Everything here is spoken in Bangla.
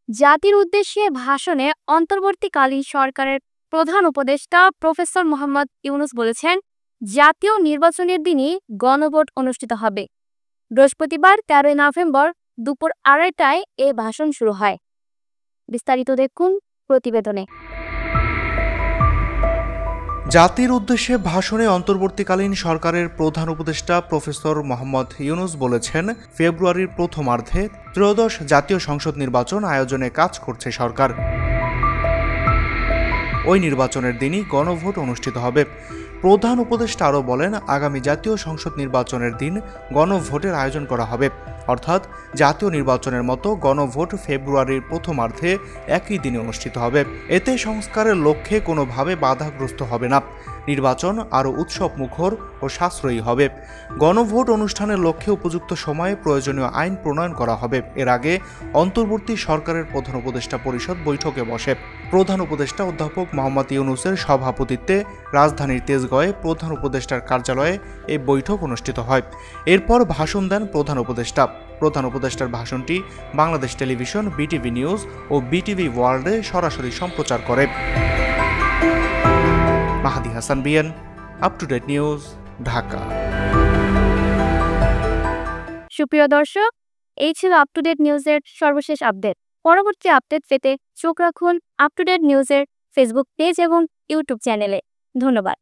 জাতির উদ্দেশ্যে ভাষণে অন্তর্বর্তীকালীন সরকারের প্রধান উপদেষ্টা প্রফেসর মোহাম্মদ ইউনূস বলেছেন, জাতীয় নির্বাচনের দিনই গণভোট অনুষ্ঠিত হবে। বৃহস্পতিবার ১৩ নভেম্বর দুপুর ২:৩০টায় এ ভাষণ শুরু হয়। বিস্তারিত দেখুন প্রতিবেদনে। জাতির উদ্দেশ্যে ভাষণে অন্তর্বর্তীকালীন সরকারের প্রধান উপদেষ্টা প্রফেসর মোহাম্মদ ইউনূস বলেছেন, ফেব্রুয়ারির প্রথমার্ধে ত্রয়োদশ জাতীয় সংসদ নির্বাচন আয়োজনে কাজ করছে সরকার। ওই নির্বাচনের দিনই গণভোট অনুষ্ঠিত হবে। প্রধান উপদেষ্টা আরও বলেন, আগামী জাতীয় সংসদ নির্বাচনের দিন গণভোটের আয়োজন করা হবে, অর্থাৎ জাতীয় নির্বাচনের মতো গণভোট ফেব্রুয়ারির প্রথমার্ধে একই দিনে অনুষ্ঠিত হবে। এতে সংস্কারের লক্ষ্যে কোনোভাবে বাধাগ্রস্ত হবে না। নির্বাচন আরও উৎসব মুখর ও সাশ্রয়ী হবে। গণভোট অনুষ্ঠানের লক্ষ্যে উপযুক্ত সময়ে প্রয়োজনীয় আইন প্রণয়ন করা হবে। এর আগে অন্তর্বর্তী সরকারের প্রধান উপদেষ্টা পরিষদ বৈঠকে বসে। প্রধান উপদেষ্টা অধ্যাপক মোহাম্মদ ইউনূসের সভাপতিত্বে রাজধানীর তেজগাঁয়ে প্রধান উপদেষ্টার কার্যালয়ে এই বৈঠক অনুষ্ঠিত হয়। এরপর ভাষণ দেন প্রধান উপদেষ্টা। প্রধান উপদেষ্টার ভাষণটি বাংলাদেশ টেলিভিশন, বিটিভি নিউজ ও বিটিভি ওয়ার্ল্ডে সরাসরি সম্প্রচার করে। মাহাদি হাসান বিএন, up to date news, Dhaka. সুপ্রিয় দর্শক, এই ছিল আপ টু ডেট নিউজের সর্বশেষ আপডেট। পরবর্তী আপডেট পেতে চোখ রাখুন আপ টু ডেট নিউজের ফেসবুক পেজ এবং ইউটিউব চ্যানেলে। ধন্যবাদ।